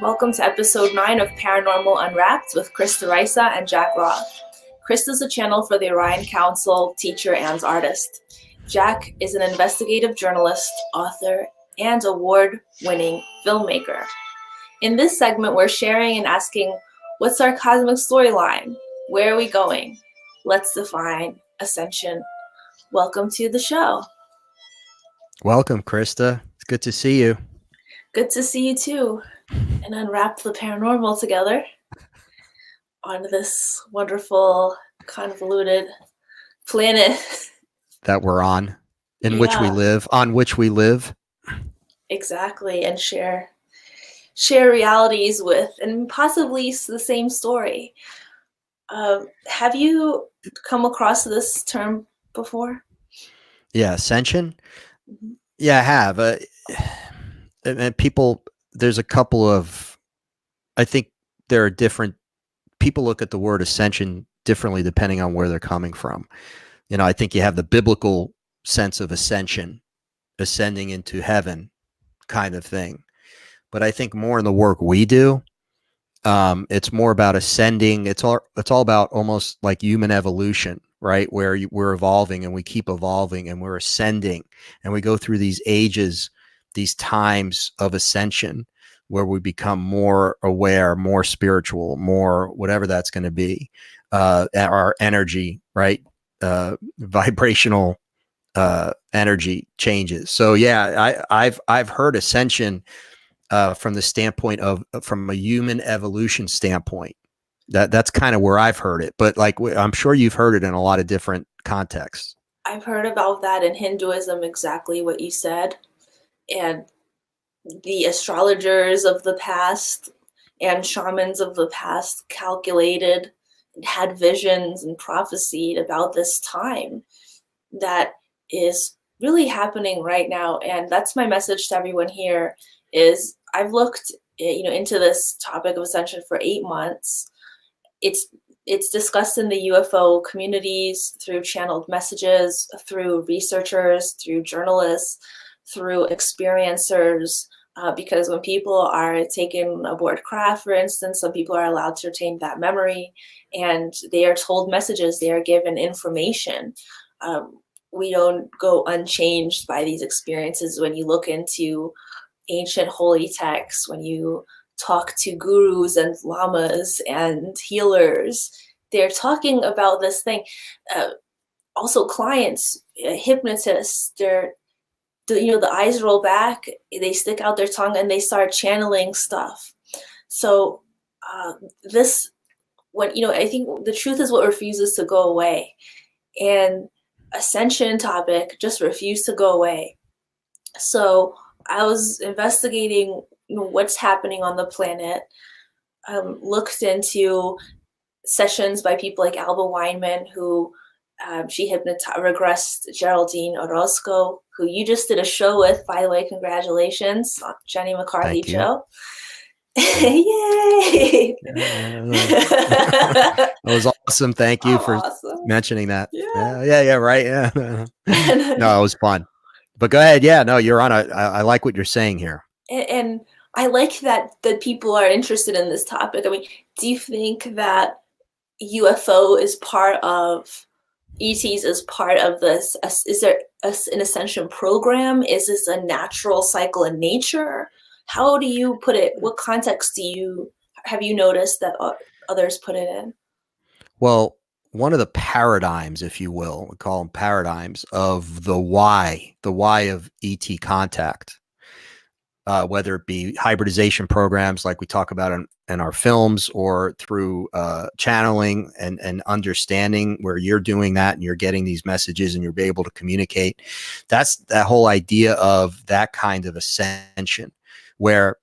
Welcome to episode 9 of Paranormal Unwrapped with Krista Raisa and Jack Roth. Krista's a channel for the Orion Council, teacher, and artist. Jack is an investigative journalist, author, and award-winning filmmaker. In this segment, we're sharing and asking, what's our cosmic storyline? Where are we going? Let's define Ascension. Welcome to the show. Welcome, Krista. It's good to see you. Good to see you too. And unwrap the paranormal together on this wonderful, convoluted planet that we're on, which we live, on which we live. Exactly, and share realities with, and possibly the same story. Have you come across this term before? Yeah, Ascension. Mm-hmm. Yeah, I have. And people. There's a couple of, I think there are different, people look at the word ascension differently depending on where they're coming from. You know, I think you have the biblical sense of ascension, ascending into heaven kind of thing. But I think more in the work we do, it's more about ascending. It's all about almost like human evolution, right? Where we're evolving and we keep evolving and we're ascending and we go through these ages, these times of ascension where we become more aware, more spiritual, more whatever that's going to be, our energy, right? Vibrational energy changes. So yeah, I've heard ascension from the standpoint of, from a human evolution standpoint. That's kind of where I've heard it, but like, I'm sure you've heard it in a lot of different contexts. I've heard about that in Hinduism, exactly what you said. And the astrologers of the past and shamans of the past calculated and had visions and prophesied about this time that is really happening right now. And that's my message to everyone here is I've looked into this topic of ascension for 8 months. It's discussed in the UFO communities through channeled messages, through researchers, through journalists, through experiencers, because when people are taken aboard craft, for instance, some people are allowed to retain that memory and they are told messages, they are given information. We don't go unchanged by these experiences. When you look into ancient holy texts, when you talk to gurus and lamas and healers, they're talking about this thing. Also clients, hypnotists, the eyes roll back, they stick out their tongue and they start channeling stuff. So I think the truth is what refuses to go away. And ascension topic just refused to go away. So I was investigating what's happening on the planet, looked into sessions by people like Alba Weinman, who she regressed Geraldine Orozco, who you just did a show with, by the way. Congratulations on Jenny McCarthy show. Yay! That was awesome. Thank you for mentioning that. Yeah, right. Yeah. No, it was fun. But go ahead. Yeah, no, you're on I like what you're saying here. And I like that people are interested in this topic. I mean, do you think that UFO is part of ETs is part of this? Is there an ascension program? Is this a natural cycle in nature? How do you put it? What context have you noticed that others put it in? Well, one of the paradigms, if you will, we call them paradigms of the why of ET contact, whether it be hybridization programs like we talk about in our films, or through channeling and understanding where you're doing that and you're getting these messages and you're able to communicate. That's that whole idea of that kind of ascension, where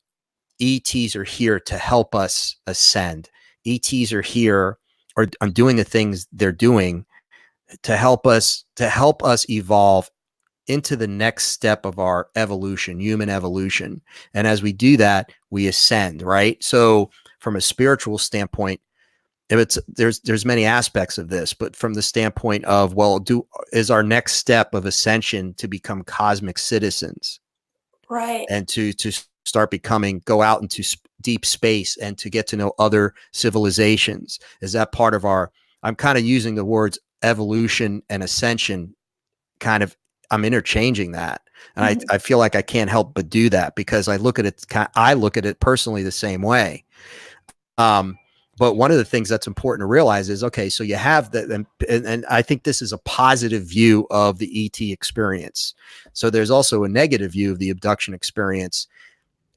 ETs are here to help us ascend. ETs are here or doing the things they're doing to help us evolve into the next step of our evolution, human evolution. And as we do that, we ascend, right? So from a spiritual standpoint, there's many aspects of this, but from the standpoint of, well, is our next step of ascension to become cosmic citizens, Right. and to start go out into deep space and to get to know other civilizations? Is that part of our, I'm kind of using the words evolution and ascension, kind of, I'm interchanging that. And Mhm. I feel like I can't help but do that, because I look at it personally the same way. But one of the things that's important to realize is, okay, so you have that, and I think this is a positive view of the ET experience. So there's also a negative view of the abduction experience.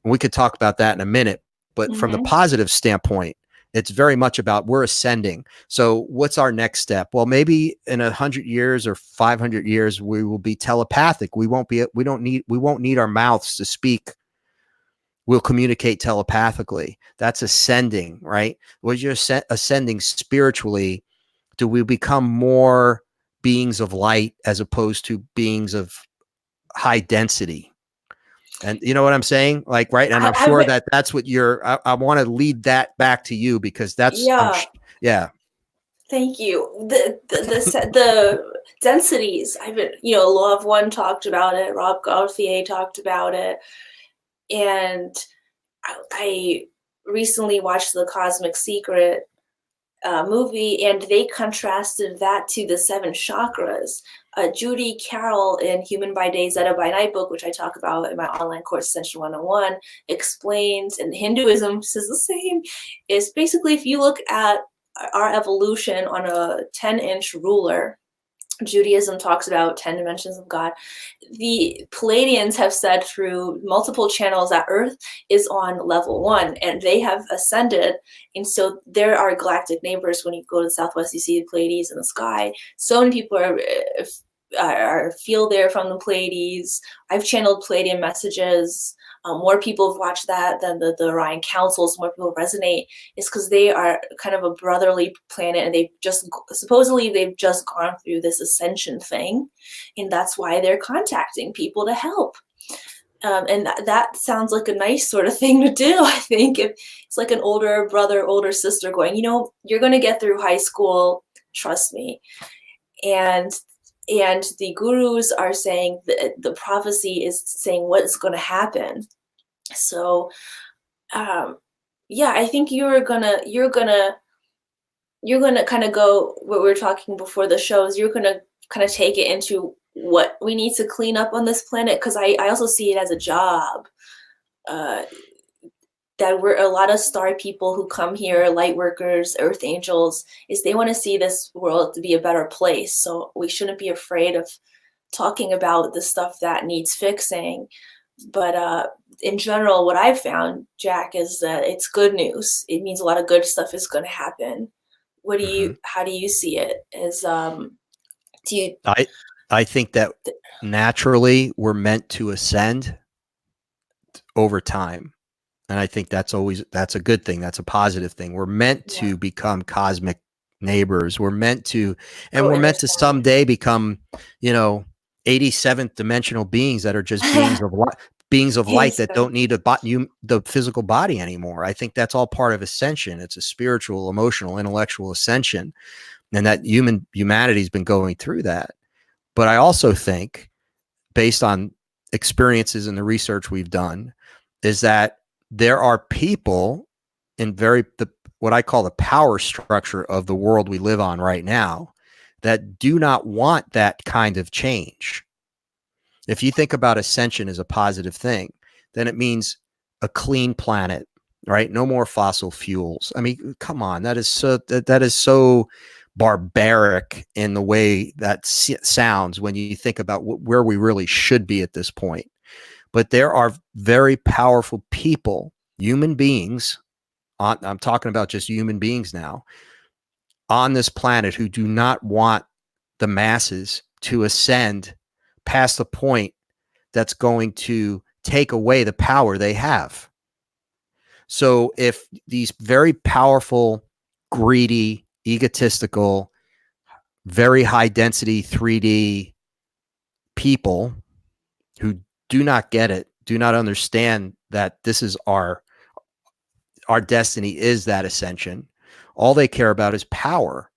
We could talk about that in a minute, but from the Mhm. positive standpoint, it's very much about, we're ascending. So what's our next step? Well, maybe in 100 years or 500 years, we will be telepathic. We won't need our mouths to speak. We'll communicate telepathically. That's ascending, right? We're just ascending spiritually. Do we become more beings of light as opposed to beings of high density? And you know what I'm saying? Like, right. And I'm I sure re- that that's what I want to lead that back to you, because yeah. yeah. Thank you. The densities. I've been, Law of One talked about it. Rob Gauthier talked about it, and I recently watched the Cosmic Secret movie, and they contrasted that to the seven chakras. Judy Carroll in Human by Day, Zeta by Night book, which I talk about in my online course, Ascension 101, explains, and Hinduism says the same, is basically if you look at our evolution on a 10-inch ruler, Judaism talks about 10 dimensions of God. The Palladians have said through multiple channels that Earth is on level 1, and they have ascended. And so there are galactic neighbors. When you go to the Southwest, you see the Pleiades in the sky. So many people feel there from the Pleiades. I've channeled Palladian messages. More people have watched that than the Orion Council, so more people resonate. Is because they are kind of a brotherly planet, and they've just gone through this ascension thing, and that's why they're contacting people to help. And that sounds like a nice sort of thing to do. I think if it's like an older brother, older sister going, you're going to get through high school, trust me. And the gurus are saying that the prophecy is saying what's going to happen. So yeah, I think you're gonna kind of go what we were talking before the shows. You're gonna kind of take it into what we need to clean up on this planet, because I also see it as a job. Uh, that we're a lot of star people who come here, light workers, earth angels, is they want to see this world to be a better place. So we shouldn't be afraid of talking about the stuff that needs fixing. But in general, what I've found, Jack, is that it's good news. It means a lot of good stuff is going to happen. Mm-hmm. How do you see it? Do you, I think that naturally we're meant to ascend over time. And I think that's a good thing. That's a positive thing. We're meant yeah, to become cosmic neighbors. We're meant to, and go we're meant to interstellar. someday become, 87th dimensional beings that are just beings of light that don't need the physical body anymore. I think that's all part of ascension. It's a spiritual, emotional, intellectual ascension. And that humanity's been going through that. But I also think, based on experiences and the research we've done, is that there are people in what I call the power structure of the world we live on right now that do not want that kind of change. If you think about ascension as a positive thing, then it means a clean planet, right? No more fossil fuels. I mean, come on, that is so barbaric in the way that sounds when you think about where we really should be at this point. But there are very powerful people, human beings, I'm talking about just human beings now, on this planet who do not want the masses to ascend past the point that's going to take away the power they have. So if these very powerful, greedy, egotistical, very high density 3D people who do not get it, do not understand that this is our destiny is that ascension, All they care about is power.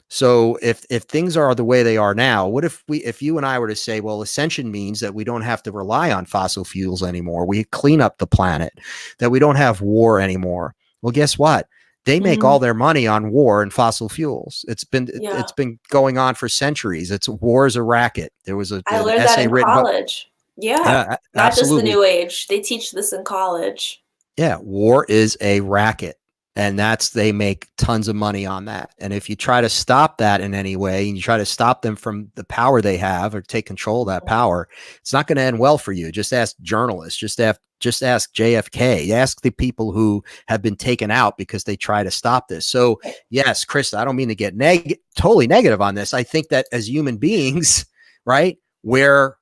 So if things are the way they are now, what if you and I were to say, well, ascension means that we don't have to rely on fossil fuels anymore. We clean up the planet, that we don't have war anymore. Well, guess what? They make all their money on war and fossil fuels. It's Yeah. been going on for centuries. It's war is a racket. There was I an learned that essay in written about, college. Yeah. Not just the absolutely. new age. They teach this in college. Yeah, war is a racket. And they make tons of money on that. And if you try to stop that in any way, and you try to stop them from the power they have or take control of that power, it's not going to end well for you. Just ask journalists, just ask JFK, ask the people who have been taken out because they try to stop this. So yes, Krista, I don't mean to get totally negative on this. I think that as human beings, right, we are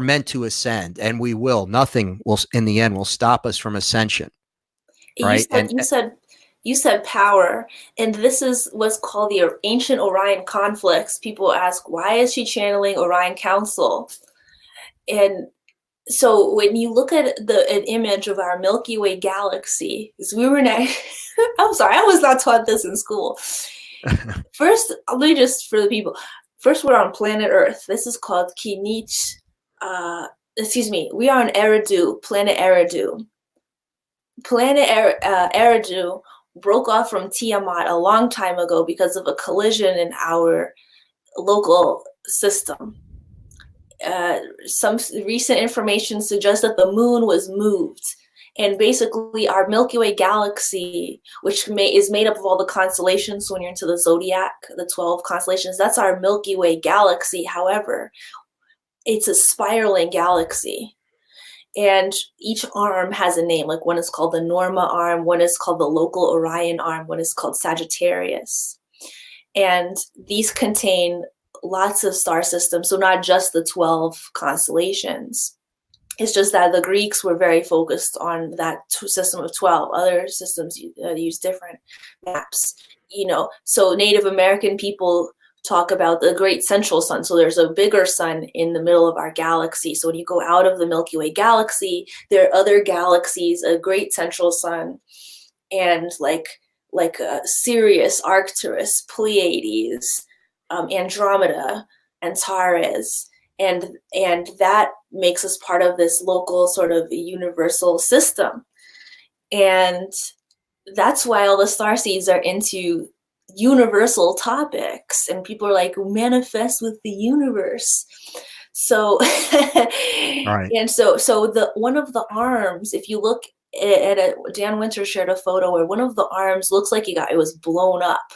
meant to ascend, and we will. Nothing will, in the end, will stop us from ascension. Right. You said power, and this is what's called the ancient Orion conflicts. People ask, why is she channeling Orion Council? And so when you look at an image of our Milky Way galaxy, because we were not, I'm sorry, I was not taught this in school. First, let me just, for the people, first we're on planet Earth. This is called Kinich, we are on Eridu, planet Eridu. Planet Eridu broke off from Tiamat a long time ago because of a collision in our local system. Some recent information suggests that the moon was moved, and basically our Milky Way galaxy, which is made up of all the constellations. So when you're into the zodiac, the 12 constellations, that's our Milky Way galaxy. However, it's a spiraling galaxy. And each arm has a name. Like one is called the Norma arm, one is called the local Orion arm, one is called Sagittarius. And these contain lots of star systems, so not just the 12 constellations. It's just that the Greeks were very focused on that system of 12. Other systems use different maps. So Native American people talk about the great central sun. So there's a bigger sun in the middle of our galaxy. So when you go out of the Milky Way galaxy, there are other galaxies, a great central sun, and like Sirius, Arcturus, Pleiades, Andromeda, Antares, and that makes us part of this local sort of universal system. And that's why all the starseeds are into universal topics, and people are like, manifest with the universe. So Right. And so the one of the arms, if you look at it, Dan Winter shared a photo where one of the arms looks like it was blown up.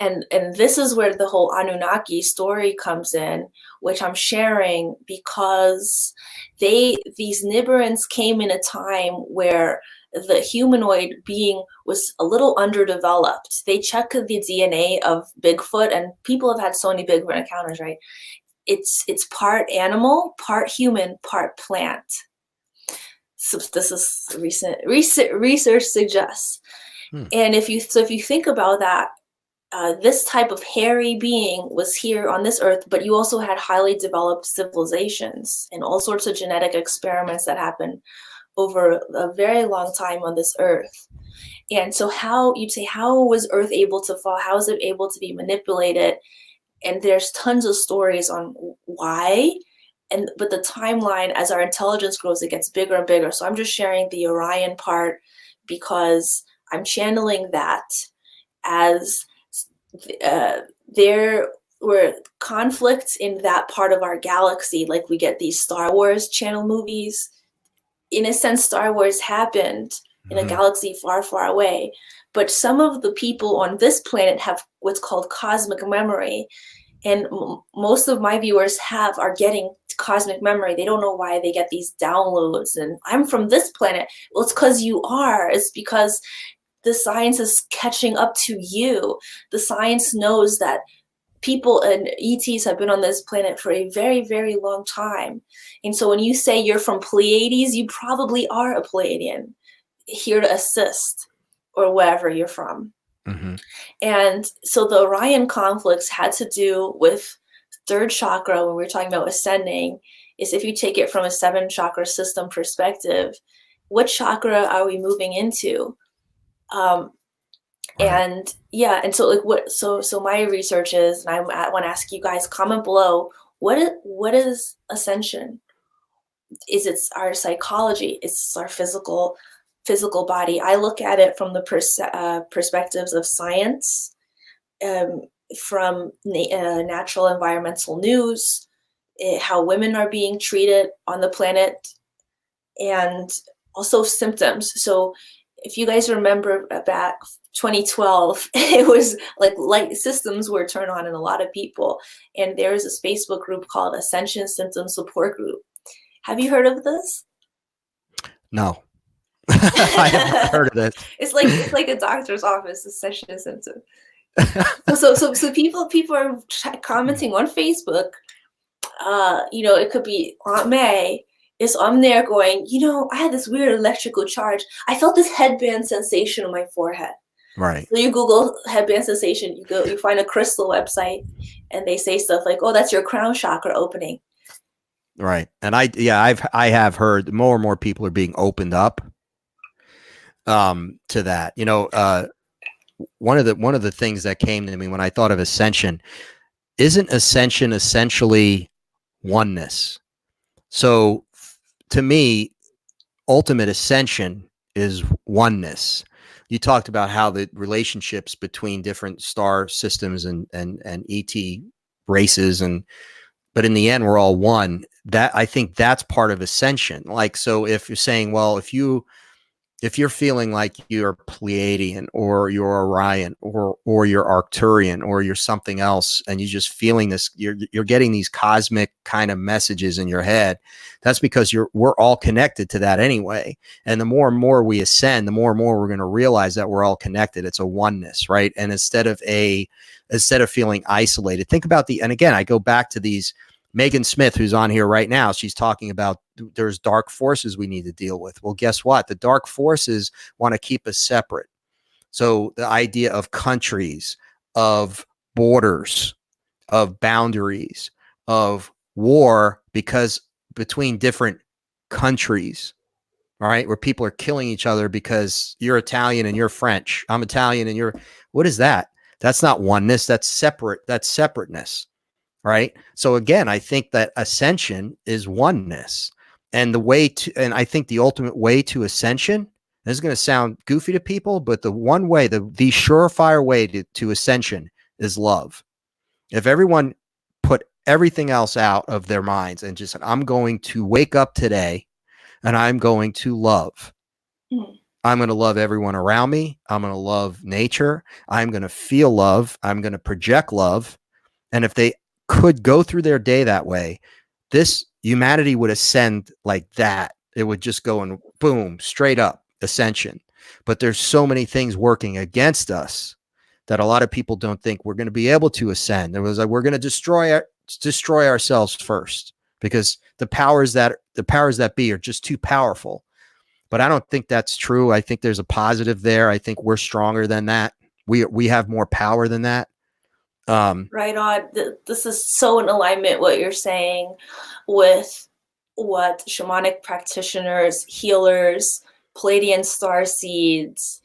And this is where the whole Anunnaki story comes in, which I'm sharing because these Nibiruns came in a time where the humanoid being was a little underdeveloped. They checked the DNA of Bigfoot, and people have had so many Bigfoot encounters, right? It's part animal, part human, part plant. So this is recent research suggests. And if you think about that, this type of hairy being was here on this earth, but you also had highly developed civilizations and all sorts of genetic experiments that happened over a very long time on this earth. And so how was Earth able to fall? How is it able to be manipulated? And there's tons of stories on why. But the timeline, as our intelligence grows, it gets bigger and bigger. So I'm just sharing the Orion part because I'm channeling that as there were conflicts in that part of our galaxy. Like we get these Star Wars channel movies. In a sense, Star Wars happened in a galaxy far, far away. But some of the people on this planet have what's called cosmic memory. And most of my viewers are getting cosmic memory. They don't know why they get these downloads. And I'm from this planet. Well, it's because you are. It's because the science is catching up to you. The science knows that people and ETs have been on this planet for a very, very long time. And so when you say you're from Pleiades, you probably are a Pleiadian here to assist or wherever you're from. And so the Orion conflicts had to do with third chakra. When we're talking about ascending, is if you take it from a 7 chakra system perspective, what chakra are we moving into? Right. And yeah, and so like so my research is, and I want to ask you guys, comment below, what is ascension? Is it's our psychology, it's our physical body. I look at it from the perspectives of science, um, from natural environmental news, how women are being treated on the planet, and also symptoms. So if you guys remember back 2012, it was like light systems were turned on in a lot of people. And there's this Facebook group called Ascension Symptom Support Group. Have you heard of this? No. I have not heard of this. It's like a doctor's office, Ascension Symptom. So people are commenting on Facebook. It could be Aunt May is on there going, I had this weird electrical charge. I felt this headband sensation on my forehead. Right. So you Google headband sensation, you find a crystal website, and they say stuff like, "Oh, that's your crown chakra opening." Right. And I have heard more and more people are being opened up to that. One of the things that came to me when I thought of ascension, isn't ascension essentially oneness? So to me, ultimate ascension is oneness. You talked about how the relationships between different star systems and ET races, but in the end we're all one. That, I think that's part of ascension. Like, so if you're saying, well, if you're feeling like you're Pleiadian or you're Orion or you're Arcturian or you're something else, and you're just feeling this, you're getting these cosmic kind of messages in your head, that's because we're all connected to that anyway. And the more and more we ascend, the more and more we're going to realize that we're all connected. It's a oneness, right? And instead of feeling isolated, think about and again, I go back to these, Megan Smith, who's on here right now, she's talking about there's dark forces we need to deal with. Well, guess what? The dark forces want to keep us separate. So the idea of countries, of borders, of boundaries, of war, because between different countries, all right, where people are killing each other because you're Italian and you're French, I'm Italian and what is that? That's not oneness. That's separate. That's separateness. Right. So again, I think that ascension is oneness, and and I think the ultimate way to ascension, this is going to sound goofy to people, but the one way, the surefire way to ascension is love. If everyone put everything else out of their minds and just said, I'm going to wake up today and I'm going to love. I'm going to love everyone around me. I'm going to love nature. I'm going to feel love. I'm going to project love. And if they could go through their day that way, this humanity would ascend like that. It would just go and boom, straight up ascension. But there's so many things working against us that a lot of people don't think we're going to be able to ascend. It was like, we're going to destroy ourselves first, because the powers that be are just too powerful. But I don't think that's true. I think there's a positive there. I think we're stronger than that. We have more power than that. Right on. This is so in alignment what you're saying with what shamanic practitioners, healers, Pleiadian star seeds,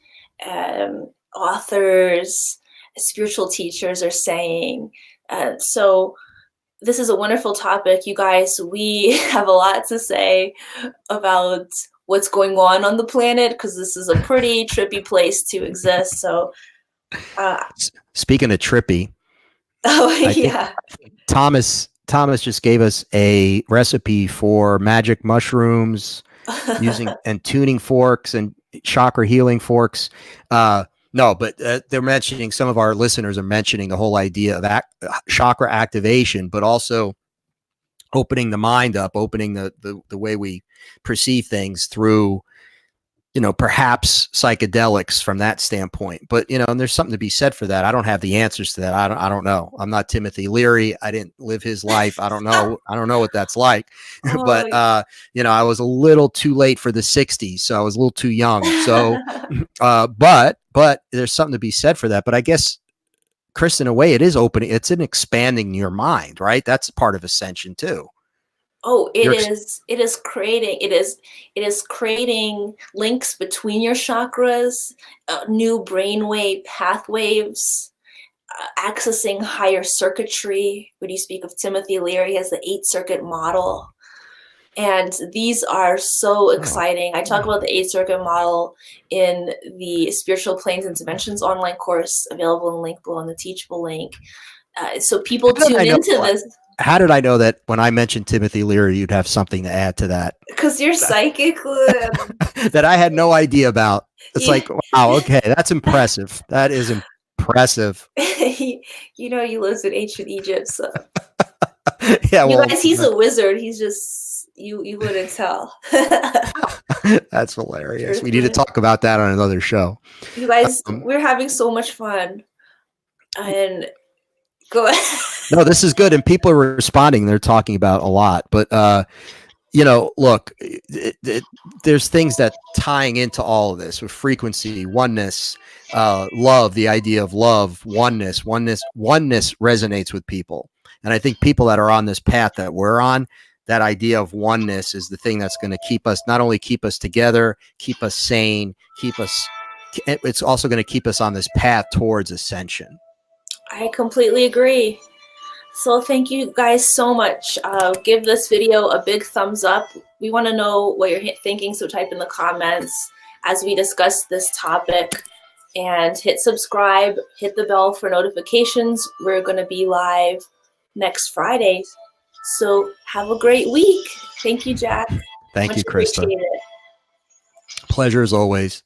authors, spiritual teachers are saying. So this is a wonderful topic, you guys. We have a lot to say about what's going on the planet, because this is a pretty trippy place to exist. So speaking of trippy, yeah. Thomas just gave us a recipe for magic mushrooms using and tuning forks and chakra healing forks. No, but they're mentioning, some of our listeners are mentioning the whole idea of chakra activation, but also opening the mind up, opening the way we perceive things through, perhaps psychedelics from that standpoint. But, and there's something to be said for that. I don't have the answers to that. I don't know. I'm not Timothy Leary. I didn't live his life. I don't know. I don't know what that's like. But, I was a little too late for the 60s. So I was a little too young. So, but there's something to be said for that. But I guess, Chris, in a way, it is opening. It's an expanding your mind, right? That's part of ascension too. Oh, You're it is creating links between your chakras, new brainwave pathways, accessing higher circuitry. When you speak of Timothy Leary, he has the 8 circuit model. And these are so exciting. I talk about the 8 circuit model in the Spiritual Planes and Dimensions online course, available in the link below in the Teachable link. So people tune into this. How did I know that when I mentioned Timothy Leary, you'd have something to add to that? Because you're psychic. That I had no idea about. It's like, wow, okay, that's impressive. That is impressive. You know, you lived in ancient Egypt, so. Yeah, you well, guys, he's a wizard. He's just, you wouldn't tell. That's hilarious. We need to talk about that on another show. You guys, we're having so much fun. And go ahead. No, this is good. And people are responding. They're talking about a lot. But, you know, look, there's things that tying into all of this with frequency, oneness, love, the idea of love, oneness resonates with people. And I think people that are on this path that we're on, that idea of oneness is the thing that's going to keep us, not only keep us together, keep us sane, it's also going to keep us on this path towards ascension. I completely agree. So thank you guys so much. Give this video a big thumbs up. We want to know what you're thinking, so type in the comments as we discuss this topic. And hit subscribe, hit the bell for notifications. We're going to be live next Friday. So have a great week. Thank you, Jack. Thank you, Krista. Pleasure as always.